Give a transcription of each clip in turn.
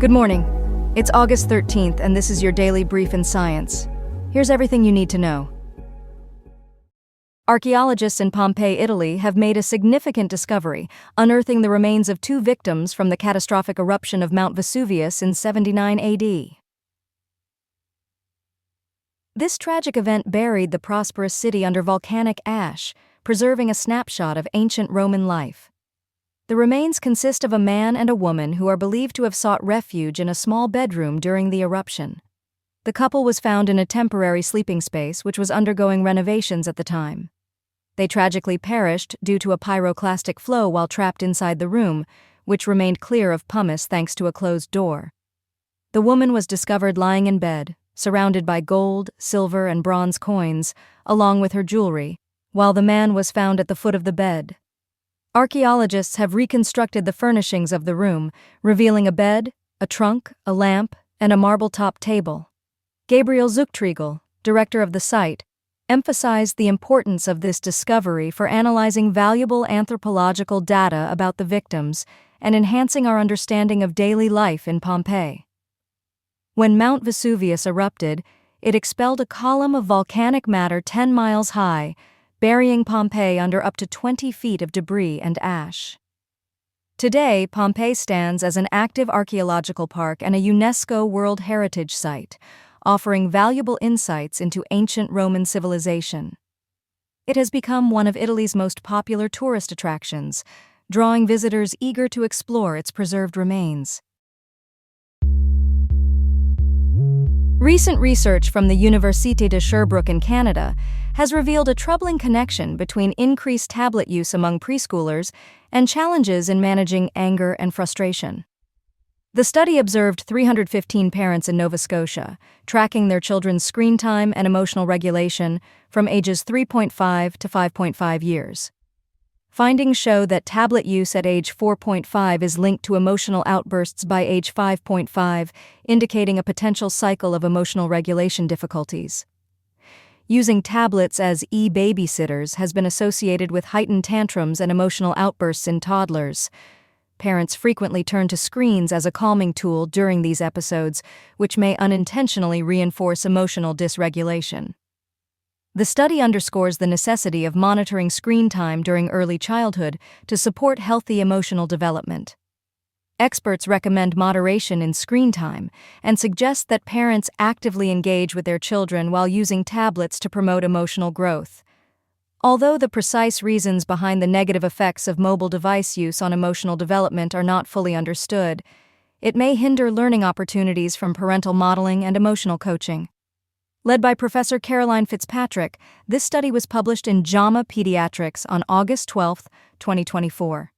Good morning. It's August 13th, and this is your daily brief in science. Here's everything you need to know. Archaeologists in Pompeii, Italy, have made a significant discovery, unearthing the remains of 2 victims from the catastrophic eruption of Mount Vesuvius in 79 AD. This tragic event buried the prosperous city under volcanic ash, preserving a snapshot of ancient Roman life. The remains consist of a man and a woman who are believed to have sought refuge in a small bedroom during the eruption. The couple was found in a temporary sleeping space which was undergoing renovations at the time. They tragically perished due to a pyroclastic flow while trapped inside the room, which remained clear of pumice thanks to a closed door. The woman was discovered lying in bed, surrounded by gold, silver, and bronze coins, along with her jewelry, while the man was found at the foot of the bed. Archaeologists have reconstructed the furnishings of the room, revealing a bed, a trunk, a lamp, and a marble-top table. Gabriel Zuchtriegel, director of the site, emphasized the importance of this discovery for analyzing valuable anthropological data about the victims and enhancing our understanding of daily life in Pompeii. When Mount Vesuvius erupted, it expelled a column of volcanic matter 10 miles high, burying Pompeii under up to 20 feet of debris and ash. Today, Pompeii stands as an active archaeological park and a UNESCO World Heritage Site, offering valuable insights into ancient Roman civilization. It has become one of Italy's most popular tourist attractions, drawing visitors eager to explore its preserved remains. Recent research from the Université de Sherbrooke in Canada has revealed a troubling connection between increased tablet use among preschoolers and challenges in managing anger and frustration. The study observed 315 parents in Nova Scotia, tracking their children's screen time and emotional regulation from ages 3.5 to 5.5 years. Findings show that tablet use at age 4.5 is linked to emotional outbursts by age 5.5, indicating a potential cycle of emotional regulation difficulties. Using tablets as e-babysitters has been associated with heightened tantrums and emotional outbursts in toddlers. Parents frequently turn to screens as a calming tool during these episodes, which may unintentionally reinforce emotional dysregulation. The study underscores the necessity of monitoring screen time during early childhood to support healthy emotional development. Experts recommend moderation in screen time and suggest that parents actively engage with their children while using tablets to promote emotional growth. Although the precise reasons behind the negative effects of mobile device use on emotional development are not fully understood, it may hinder learning opportunities from parental modeling and emotional coaching. Led by Professor Caroline Fitzpatrick, this study was published in JAMA Pediatrics on August 12, 2024.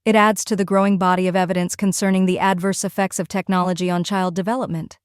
It adds to the growing body of evidence concerning the adverse effects of technology on child development.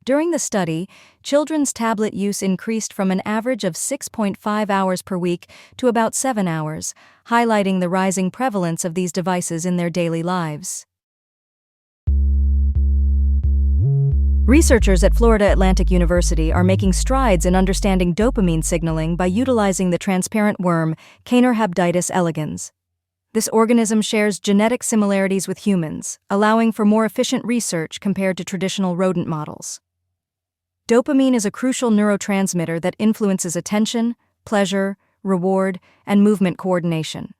During the study, children's tablet use increased from an average of 6.5 hours per week to about 7 hours, highlighting the rising prevalence of these devices in their daily lives. Researchers at Florida Atlantic University are making strides in understanding dopamine signaling by utilizing the transparent worm Caenorhabditis elegans. This organism shares genetic similarities with humans, allowing for more efficient research compared to traditional rodent models. Dopamine is a crucial neurotransmitter that influences attention, pleasure, reward, and movement coordination.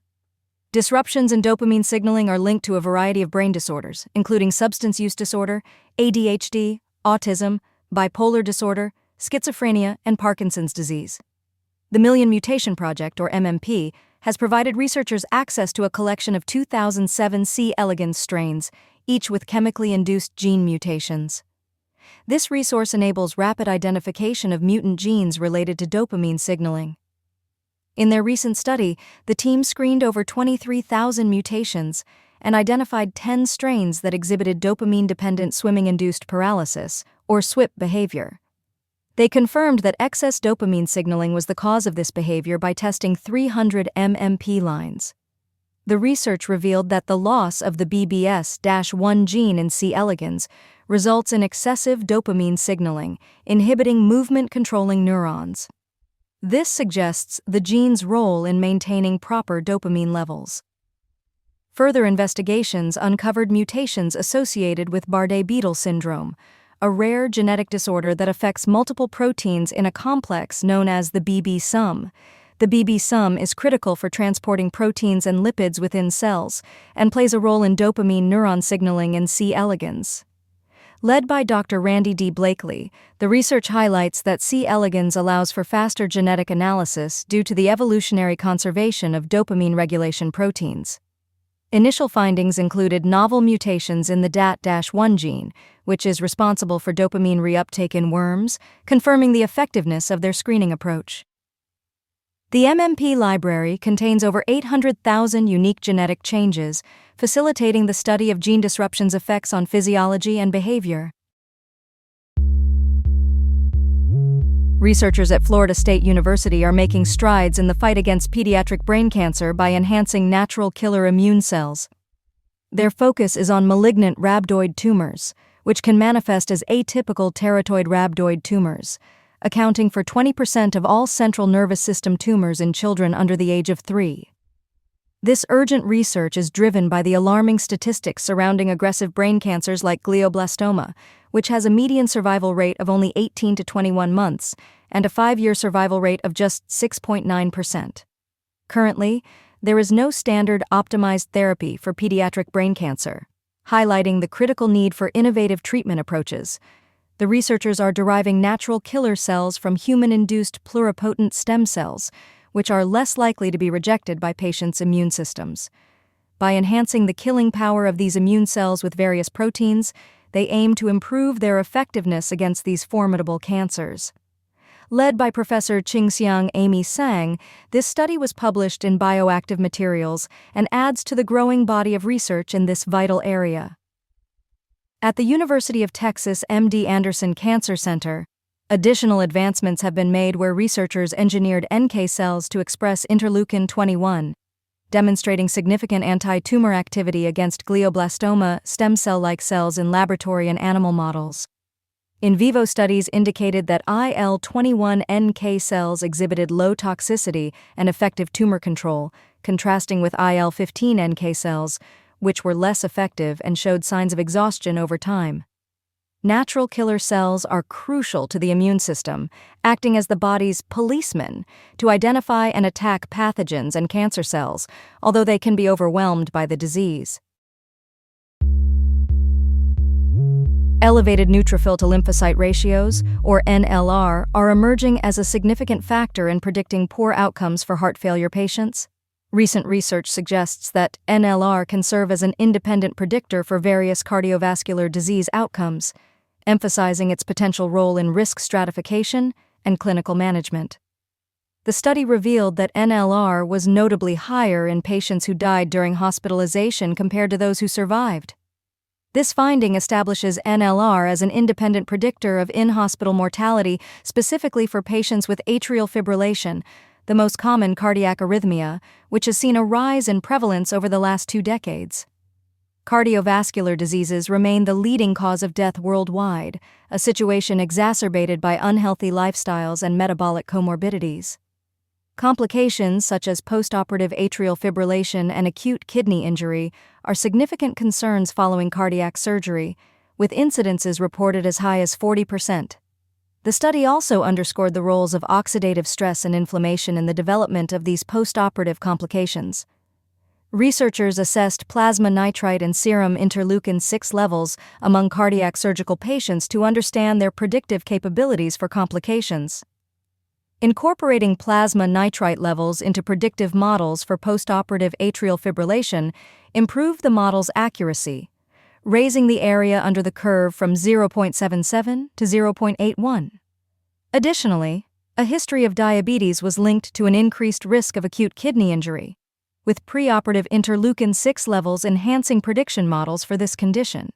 Disruptions in dopamine signaling are linked to a variety of brain disorders, including substance use disorder, ADHD, autism, bipolar disorder, schizophrenia, and Parkinson's disease. The Million Mutation Project, or MMP, has provided researchers access to a collection of 2007 C. elegans strains, each with chemically induced gene mutations. This resource enables rapid identification of mutant genes related to dopamine signaling. In their recent study, the team screened over 23,000 mutations and identified 10 strains that exhibited dopamine-dependent swimming-induced paralysis, or SWIP behavior. They confirmed that excess dopamine signaling was the cause of this behavior by testing 300 MMP lines. The research revealed that the loss of the BBS-1 gene in C. elegans results in excessive dopamine signaling, inhibiting movement-controlling neurons. This suggests the gene's role in maintaining proper dopamine levels. Further investigations uncovered mutations associated with Bardet-Biedl syndrome, a rare genetic disorder that affects multiple proteins in a complex known as the BB sum. The BB sum is critical for transporting proteins and lipids within cells and plays a role in dopamine neuron signaling in C. elegans. Led by Dr. Randy D. Blakely, the research highlights that C. elegans allows for faster genetic analysis due to the evolutionary conservation of dopamine regulation proteins. Initial findings included novel mutations in the DAT-1 gene, which is responsible for dopamine reuptake in worms, confirming the effectiveness of their screening approach. The MMP library contains over 800,000 unique genetic changes, facilitating the study of gene disruption's effects on physiology and behavior. Researchers at Florida State University are making strides in the fight against pediatric brain cancer by enhancing natural killer immune cells. Their focus is on malignant rhabdoid tumors, which can manifest as atypical teratoid rhabdoid tumors, accounting for 20% of all central nervous system tumors in children under the age of 3. This urgent research is driven by the alarming statistics surrounding aggressive brain cancers like glioblastoma, which has a median survival rate of only 18 to 21 months and a 5-year survival rate of just 6.9%. Currently, there is no standard optimized therapy for pediatric brain cancer, highlighting the critical need for innovative treatment approaches. The researchers are deriving natural killer cells from human-induced pluripotent stem cells, which are less likely to be rejected by patients' immune systems. By enhancing the killing power of these immune cells with various proteins, they aim to improve their effectiveness against these formidable cancers. Led by Professor Qingxiang Amy Sang, this study was published in Bioactive Materials and adds to the growing body of research in this vital area. At the University of Texas MD Anderson Cancer Center, additional advancements have been made where researchers engineered NK cells to express interleukin-21, demonstrating significant anti-tumor activity against glioblastoma stem cell-like cells in laboratory and animal models. In vivo studies indicated that IL-21 NK cells exhibited low toxicity and effective tumor control, contrasting with IL-15 NK cells, which were less effective and showed signs of exhaustion over time. Natural killer cells are crucial to the immune system, acting as the body's policemen to identify and attack pathogens and cancer cells, although they can be overwhelmed by the disease. Elevated neutrophil to lymphocyte ratios, or NLR, are emerging as a significant factor in predicting poor outcomes for heart failure patients. Recent research suggests that NLR can serve as an independent predictor for various cardiovascular disease outcomes, emphasizing its potential role in risk stratification and clinical management. The study revealed that NLR was notably higher in patients who died during hospitalization compared to those who survived. This finding establishes NLR as an independent predictor of in-hospital mortality, specifically for patients with atrial fibrillation, the most common cardiac arrhythmia, which has seen a rise in prevalence over the last 2 decades. Cardiovascular diseases remain the leading cause of death worldwide, a situation exacerbated by unhealthy lifestyles and metabolic comorbidities. Complications such as postoperative atrial fibrillation and acute kidney injury are significant concerns following cardiac surgery, with incidences reported as high as 40%. The study also underscored the roles of oxidative stress and inflammation in the development of these postoperative complications. Researchers assessed plasma nitrite and serum interleukin-6 levels among cardiac surgical patients to understand their predictive capabilities for complications. Incorporating plasma nitrite levels into predictive models for postoperative atrial fibrillation improved the model's accuracy, raising the area under the curve from 0.77 to 0.81. Additionally, a history of diabetes was linked to an increased risk of acute kidney injury, with preoperative interleukin-6 levels enhancing prediction models for this condition.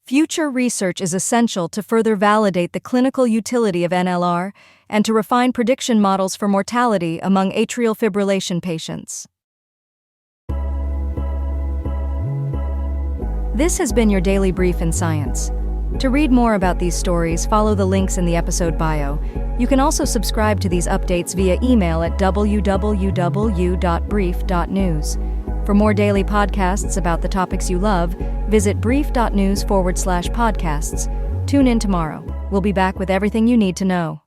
Future research is essential to further validate the clinical utility of NLR and to refine prediction models for mortality among atrial fibrillation patients. This has been your daily brief in science. To read more about these stories, follow the links in the episode bio. You can also subscribe to these updates via email at www.brief.news. For more daily podcasts about the topics you love, visit brief.news/podcasts. Tune in tomorrow. We'll be back with everything you need to know.